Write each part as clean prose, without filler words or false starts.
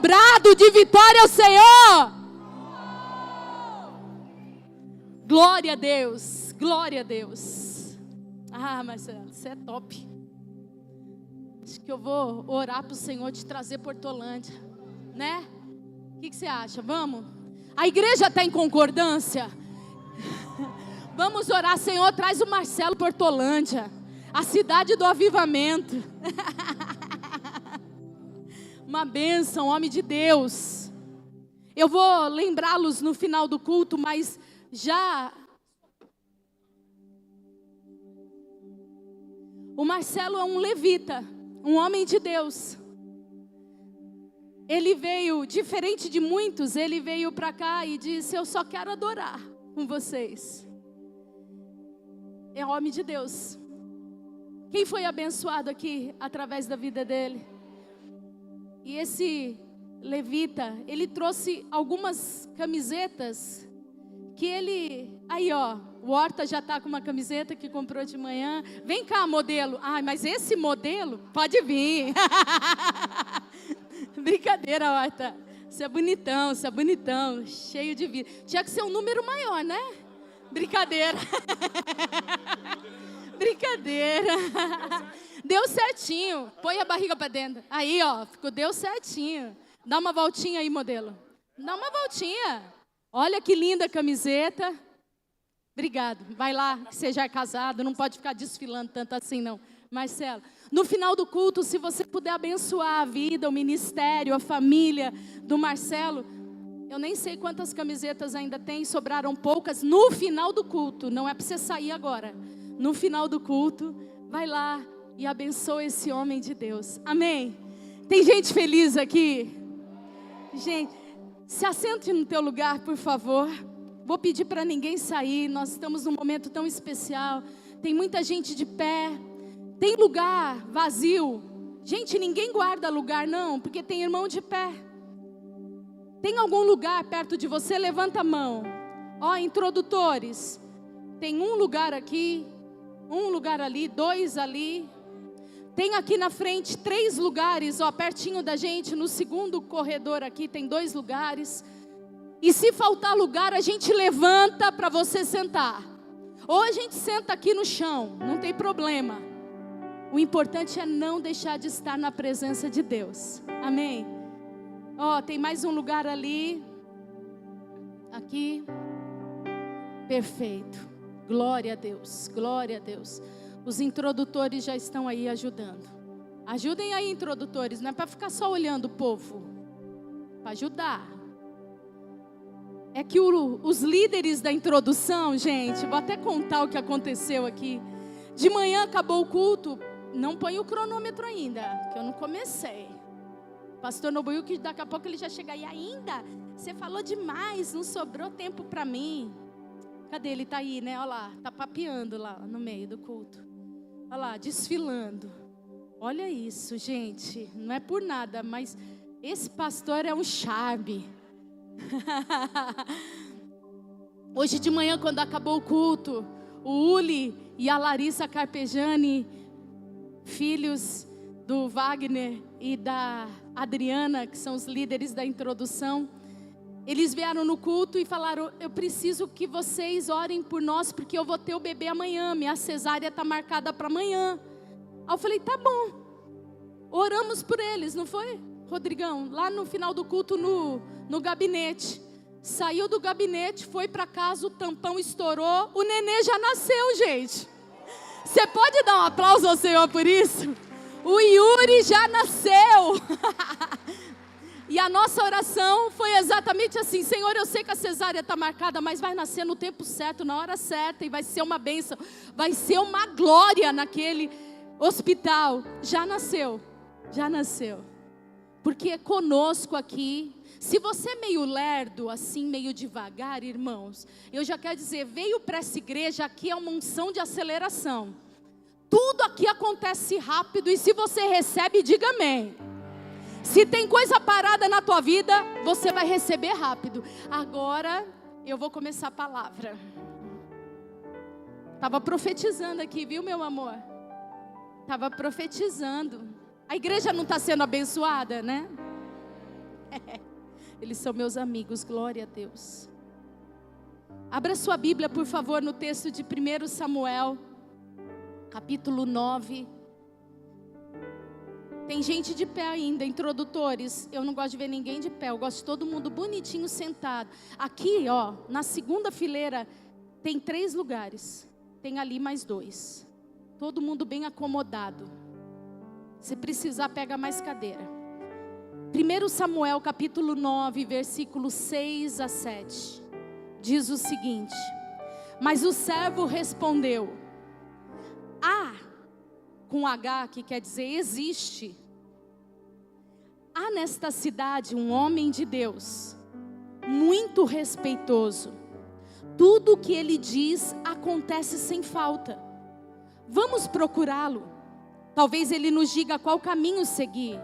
Brado de vitória ao Senhor. Glória a Deus, glória a Deus. Ah, Marcelo, você é top. Acho que eu vou orar para o Senhor te trazer para Hortolândia, né? O que você acha? Vamos? A igreja está em concordância? Vamos orar, Senhor, traz o Marcelo para Hortolândia, a cidade do avivamento. Uma bênção, homem de Deus. Eu vou lembrá-los no final do culto, mas já... O Marcelo é um levita, um homem de Deus. Ele veio, diferente de muitos, ele veio para cá e disse: eu só quero adorar com vocês. É homem de Deus. Quem foi abençoado aqui através da vida dele? E esse levita, ele trouxe algumas camisetas que ele... Aí, ó, o Horta já está com uma camiseta que comprou de manhã. Vem cá, modelo. Ai, mas esse modelo, pode vir. Brincadeira, Horta. Você é bonitão, cheio de vida. Tinha que ser um número maior, né? Brincadeira. Brincadeira. Deu certinho. Põe a barriga para dentro. Aí, ó, deu certinho. Dá uma voltinha aí, modelo. Dá uma voltinha. Olha que linda a camiseta. Obrigado. Vai lá, que você já é casado, não pode ficar desfilando tanto assim, não. Marcelo, no final do culto, se você puder abençoar a vida, o ministério, a família do Marcelo, eu nem sei quantas camisetas ainda tem, sobraram poucas. No final do culto, não é para você sair agora. No final do culto, vai lá e abençoa esse homem de Deus. Amém? Tem gente feliz aqui? Gente, se assente no teu lugar, por favor. Vou pedir para ninguém sair, nós estamos num momento tão especial. Tem muita gente de pé. Tem lugar vazio. Gente, ninguém guarda lugar não, porque tem irmão de pé. Tem algum lugar perto de você? Levanta a mão. Ó, introdutores. Tem um lugar aqui, um lugar ali, 2 ali. Tem aqui na frente 3 lugares, ó, pertinho da gente, no segundo corredor aqui tem 2 lugares. E se faltar lugar, a gente levanta para você sentar. Ou a gente senta aqui no chão, não tem problema. O importante é não deixar de estar na presença de Deus. Amém? Ó, tem mais um lugar ali. Aqui. Perfeito. Glória a Deus, glória a Deus. Os introdutores já estão aí ajudando. Ajudem aí, introdutores, não é para ficar só olhando o povo. Para ajudar. É que os líderes da introdução, gente, vou até contar o que aconteceu aqui. De manhã acabou o culto, não põe o cronômetro ainda, que eu não comecei. Pastor Nobuio, que daqui a pouco ele já chega aí ainda. Você falou demais, não sobrou tempo para mim. Cadê? Ele está aí, né? Olha lá, está papeando lá no meio do culto. Olha lá, desfilando. Olha isso, gente. Não é por nada, mas esse pastor é um charme. Hoje de manhã, quando acabou o culto, o Uli e a Larissa Carpegiani, filhos do Wagner e da Adriana, que são os líderes da introdução, eles vieram no culto e falaram: eu preciso que vocês orem por nós, porque eu vou ter o bebê amanhã, minha cesárea está marcada para amanhã. Aí eu falei: tá bom. Oramos por eles, não foi, Rodrigão? Lá no final do culto, no gabinete. Saiu do gabinete, foi para casa, o tampão estourou, o nenê já nasceu, gente. Você pode dar um aplauso ao Senhor por isso? O Yuri já nasceu. E a nossa oração foi exatamente assim: Senhor, eu sei que a cesárea está marcada, mas vai nascer no tempo certo, na hora certa, e vai ser uma bênção, vai ser uma glória naquele hospital. Já nasceu, porque é conosco aqui. Se você é meio lerdo, assim, meio devagar, irmãos, eu já quero dizer, veio para essa igreja, aqui é uma unção de aceleração. Tudo aqui acontece rápido, e se você recebe, diga amém. Se tem coisa parada na tua vida, você vai receber rápido. Agora, eu vou começar a palavra. Estava profetizando aqui, viu, meu amor? Estava profetizando. A igreja não está sendo abençoada, né? Eles são meus amigos, glória a Deus. Abra sua Bíblia, por favor, no texto de 1 Samuel, capítulo 9. Tem gente de pé ainda, introdutores. Eu não gosto de ver ninguém de pé, eu gosto de todo mundo bonitinho sentado. Aqui, ó, na segunda fileira, tem 3 lugares. Tem ali mais 2. Todo mundo bem acomodado. Se precisar, pega mais cadeira. 1 Samuel capítulo 9, versículos 6 a 7. Diz o seguinte: mas o servo respondeu: com H, que quer dizer existe. Há nesta cidade um homem de Deus, muito respeitoso. Tudo o que ele diz acontece sem falta. Vamos procurá-lo. Talvez ele nos diga qual caminho seguir.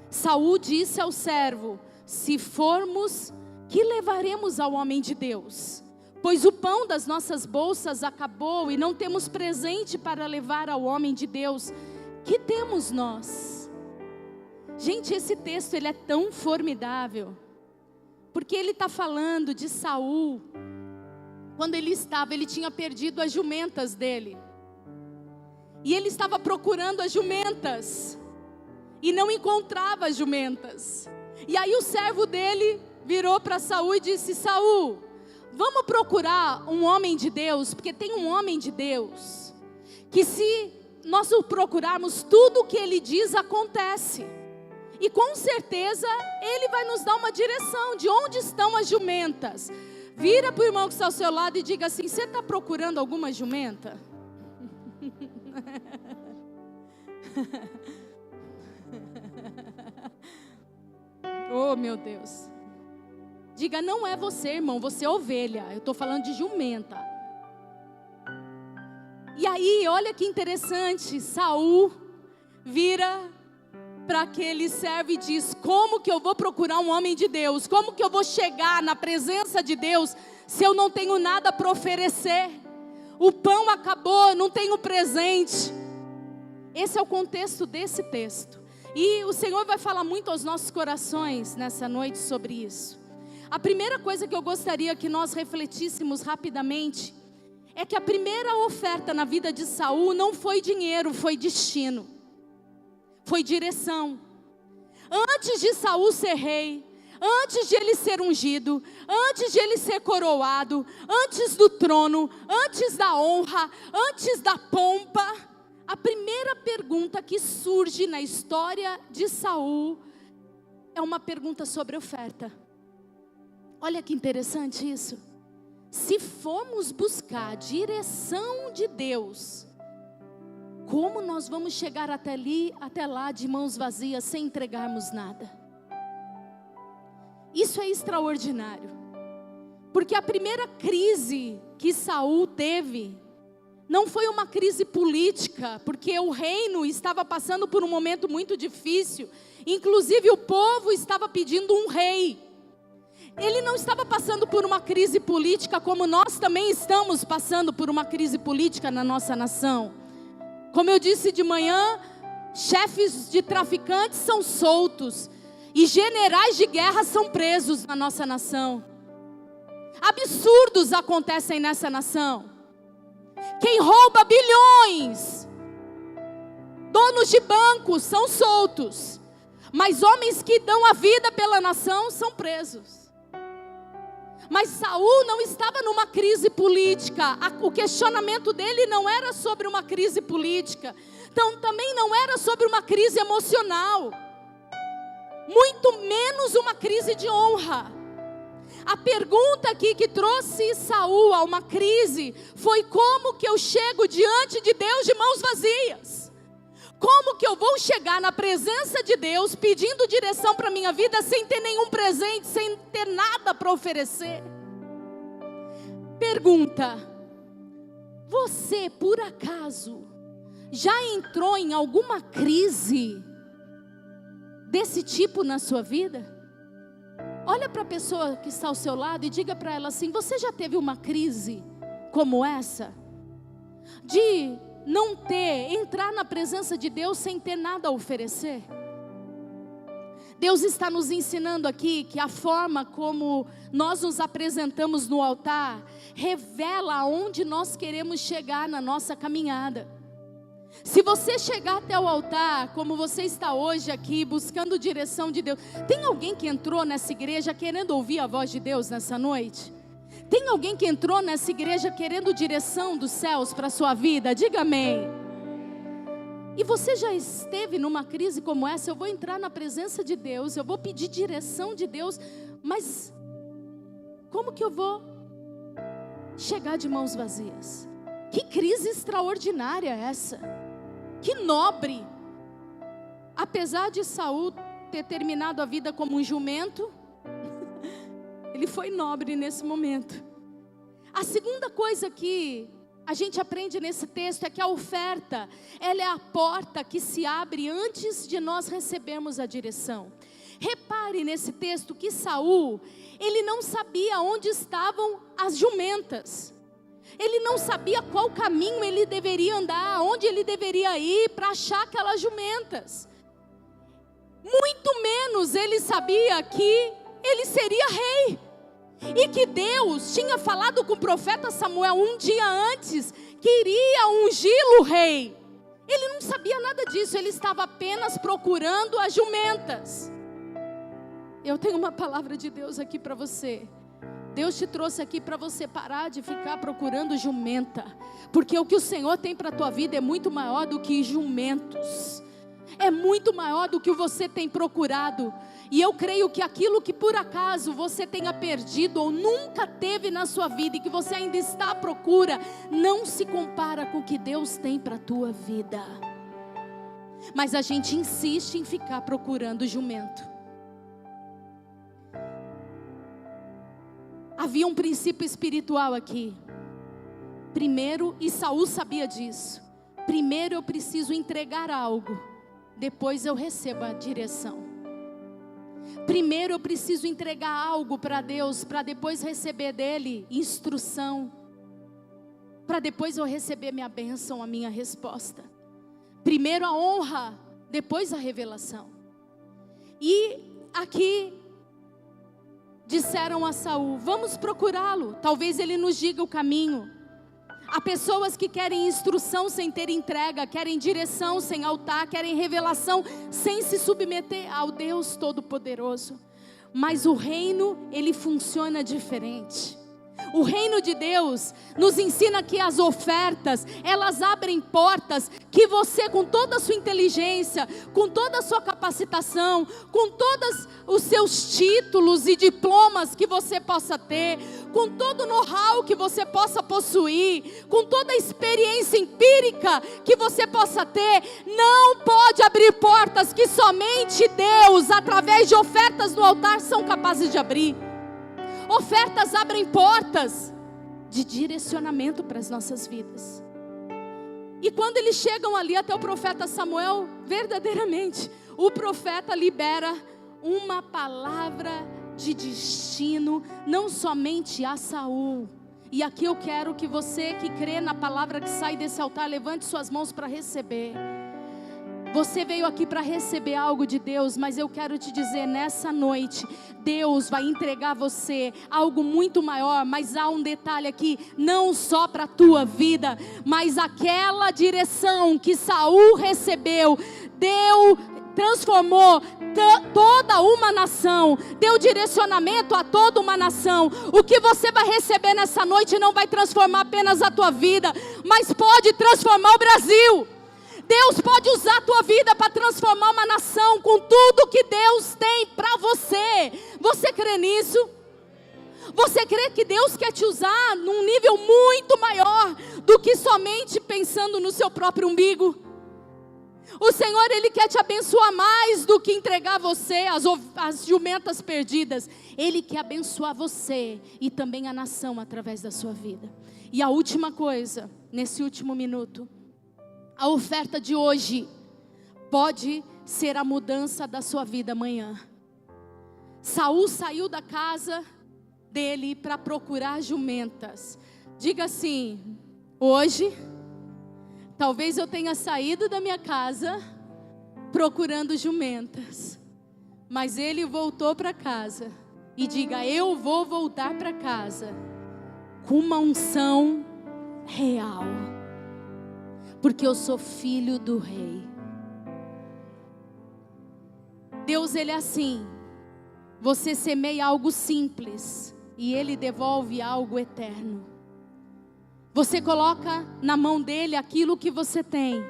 Saul disse ao servo: se formos, que levaremos ao homem de Deus? Pois o pão das nossas bolsas acabou e não temos presente para levar ao homem de Deus. Que temos nós? Gente, esse texto ele é tão formidável, porque ele está falando de Saul. Quando ele tinha perdido as jumentas dele. E ele estava procurando as jumentas. E não encontrava as jumentas. E aí o servo dele virou para Saul e disse: Saul, vamos procurar um homem de Deus, porque tem um homem de Deus, que se nós o procurarmos, tudo o que ele diz acontece. E com certeza ele vai nos dar uma direção de onde estão as jumentas. Vira para o irmão que está ao seu lado e diga assim: você está procurando alguma jumenta? Oh, meu Deus. Diga: não é você, irmão, você é ovelha. Eu estou falando de jumenta. E aí, olha que interessante. Saul vira para aquele servo e diz: como que eu vou procurar um homem de Deus? Como que eu vou chegar na presença de Deus se eu não tenho nada para oferecer? O pão acabou, não tenho presente. Esse é o contexto desse texto. E o Senhor vai falar muito aos nossos corações nessa noite sobre isso. A primeira coisa que eu gostaria que nós refletíssemos rapidamente é que a primeira oferta na vida de Saul não foi dinheiro, foi destino. Foi direção. Antes de Saul ser rei, antes de ele ser ungido, antes de ele ser coroado, antes do trono, antes da honra, antes da pompa, a primeira pergunta que surge na história de Saul é uma pergunta sobre oferta. Olha que interessante isso. Se formos buscar a direção de Deus, como nós vamos chegar até lá de mãos vazias, sem entregarmos nada? Isso é extraordinário. Porque a primeira crise que Saul teve não foi uma crise política, porque o reino estava passando por um momento muito difícil. Inclusive o povo estava pedindo um rei. Ele não estava passando por uma crise política como nós também estamos passando por uma crise política na nossa nação. Como eu disse de manhã, chefes de traficantes são soltos e generais de guerra são presos na nossa nação. Absurdos acontecem nessa nação. Quem rouba bilhões, donos de bancos são soltos, mas homens que dão a vida pela nação são presos. Mas Saul não estava numa crise política. O questionamento dele não era sobre uma crise política. Então também não era sobre uma crise emocional. Muito menos uma crise de honra. A pergunta aqui que trouxe Saul a uma crise foi: como que eu chego diante de Deus de mãos vazias? Como que eu vou chegar na presença de Deus pedindo direção para a minha vida sem ter nenhum presente, sem ter nada para oferecer? Pergunta: você por acaso já entrou em alguma crise desse tipo na sua vida? Olha para a pessoa que está ao seu lado e diga para ela assim: você já teve uma crise como essa? De entrar na presença de Deus sem ter nada a oferecer? Deus está nos ensinando aqui que a forma como nós nos apresentamos no altar revela aonde nós queremos chegar na nossa caminhada. Se você chegar até o altar, como você está hoje aqui, buscando direção de Deus. Tem alguém que entrou nessa igreja querendo ouvir a voz de Deus nessa noite? Tem alguém que entrou nessa igreja querendo direção dos céus para a sua vida? Diga amém. E você já esteve numa crise como essa? Eu vou entrar na presença de Deus, eu vou pedir direção de Deus, mas como que eu vou chegar de mãos vazias? Que crise extraordinária é essa? Que nobre! Apesar de Saul ter terminado a vida como um jumento, ele foi nobre nesse momento. A segunda coisa que a gente aprende nesse texto é que a oferta, ela é a porta que se abre antes de nós recebermos a direção. Repare nesse texto que Saul, ele não sabia onde estavam as jumentas. Ele não sabia qual caminho ele deveria andar, onde ele deveria ir para achar aquelas jumentas. Muito menos ele sabia que ele seria rei. E que Deus tinha falado com o profeta Samuel um dia antes que iria ungí-lo rei. Ele não sabia nada disso, ele estava apenas procurando as jumentas. Eu tenho uma palavra de Deus aqui para você. Deus te trouxe aqui para você parar de ficar procurando jumenta, porque o que o Senhor tem para a tua vida é muito maior do que jumentos. É muito maior do que você tem procurado. E eu creio que aquilo que por acaso você tenha perdido ou nunca teve na sua vida e que você ainda está à procura, não se compara com o que Deus tem para a tua vida. Mas a gente insiste em ficar procurando jumento. Havia um princípio espiritual aqui. Primeiro, e Saul sabia disso, primeiro eu preciso entregar algo, depois eu recebo a direção. Primeiro eu preciso entregar algo para Deus, para depois receber dele instrução, para depois eu receber minha bênção, a minha resposta. Primeiro a honra, depois a revelação. E aqui disseram a Saul: vamos procurá-lo, talvez ele nos diga o caminho. Há pessoas que querem instrução sem ter entrega, querem direção sem altar, querem revelação sem se submeter ao Deus Todo-Poderoso. Mas o reino, ele funciona diferente. O reino de Deus nos ensina que as ofertas, elas abrem portas que você, com toda a sua inteligência, com toda a sua capacitação, com todos os seus títulos e diplomas que você possa ter, com todo o know-how que você possa possuir, com toda a experiência empírica que você possa ter, não pode abrir portas que somente Deus, através de ofertas no altar, são capazes de abrir. Ofertas abrem portas de direcionamento para as nossas vidas. E quando eles chegam ali até o profeta Samuel, verdadeiramente, o profeta libera uma palavra de destino, não somente a Saul. E aqui eu quero que você que crê na palavra que sai desse altar, levante suas mãos para receber. Você veio aqui para receber algo de Deus, mas eu quero te dizer, nessa noite, Deus vai entregar a você algo muito maior, mas há um detalhe aqui, não só para a tua vida, mas aquela direção que Saul recebeu, transformou toda uma nação, deu direcionamento a toda uma nação. O que você vai receber nessa noite não vai transformar apenas a tua vida, mas pode transformar o Brasil. Deus pode usar a tua vida para transformar uma nação com tudo que Deus tem para você. Você crê nisso? Você crê que Deus quer te usar num nível muito maior do que somente pensando no seu próprio umbigo? O Senhor, Ele quer te abençoar mais do que entregar você as jumentas perdidas. Ele quer abençoar você e também a nação através da sua vida. E a última coisa, nesse último minuto, a oferta de hoje pode ser a mudança da sua vida amanhã. Saul saiu da casa dele para procurar jumentas. Diga assim: hoje, talvez eu tenha saído da minha casa procurando jumentas. Mas ele voltou para casa. E diga: eu vou voltar para casa com uma unção real, porque eu sou filho do rei. Deus, ele é assim. Você semeia algo simples e ele devolve algo eterno. Você coloca na mão dele aquilo que você tem,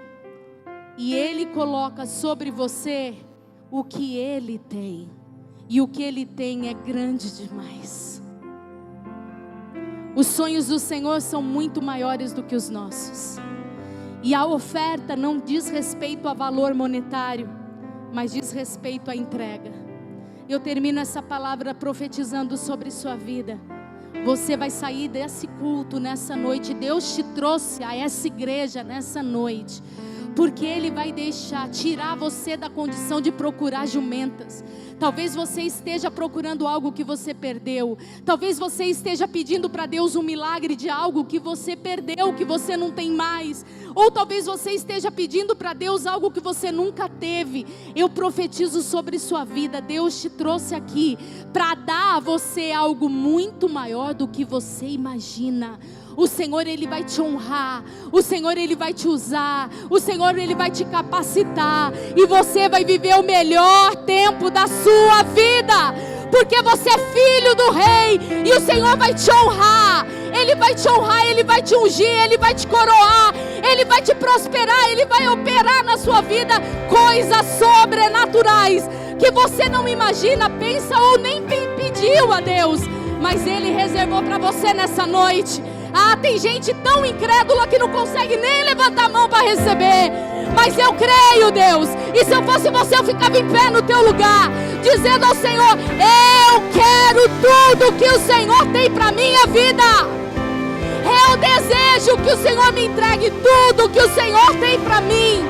e ele coloca sobre você o que ele tem. E o que ele tem é grande demais. Os sonhos do Senhor são muito maiores do que os nossos. E a oferta não diz respeito a valor monetário, mas diz respeito à entrega. Eu termino essa palavra profetizando sobre sua vida. Você vai sair desse culto nessa noite. Deus te trouxe a essa igreja nessa noite, porque Ele vai tirar você da condição de procurar jumentas. Talvez você esteja procurando algo que você perdeu. Talvez você esteja pedindo para Deus um milagre de algo que você perdeu, que você não tem mais. Ou talvez você esteja pedindo para Deus algo que você nunca teve. Eu profetizo sobre sua vida. Deus te trouxe aqui para dar a você algo muito maior do que você imagina. O Senhor, Ele vai te honrar. O Senhor, Ele vai te usar. O Senhor, Ele vai te capacitar. E você vai viver o melhor tempo da sua vida. Porque você é filho do rei. E o Senhor vai te honrar. Ele vai te honrar, Ele vai te ungir, Ele vai te coroar. Ele vai te prosperar. Ele vai operar na sua vida coisas sobrenaturais que você não imagina, pensa ou nem pediu a Deus. Mas Ele reservou para você nessa noite. Tem gente tão incrédula que não consegue nem levantar a mão para receber. Mas eu creio, Deus. E se eu fosse você, eu ficava em pé no teu lugar, dizendo ao Senhor: eu quero tudo que o Senhor tem para minha vida. Eu desejo que o Senhor me entregue tudo que o Senhor tem para mim.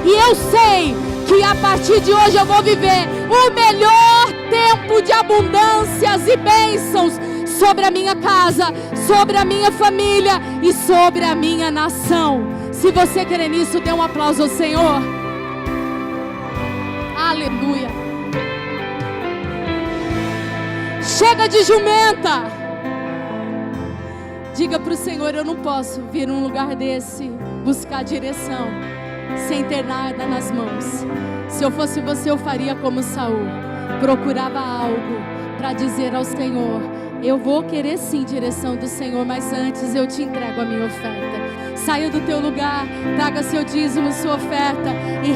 E eu sei que a partir de hoje eu vou viver o melhor tempo de abundâncias e bênçãos sobre a minha casa, sobre a minha família e sobre a minha nação. Se você crê nisso, dê um aplauso ao Senhor. Aleluia. Chega de jumenta. Diga para o Senhor: eu não posso vir num lugar desse buscar direção sem ter nada nas mãos. Se eu fosse você, eu faria como Saul. Procurava algo para dizer ao Senhor: eu vou querer sim direção do Senhor, mas antes eu te entrego a minha oferta. Saia do teu lugar, traga seu dízimo, sua oferta e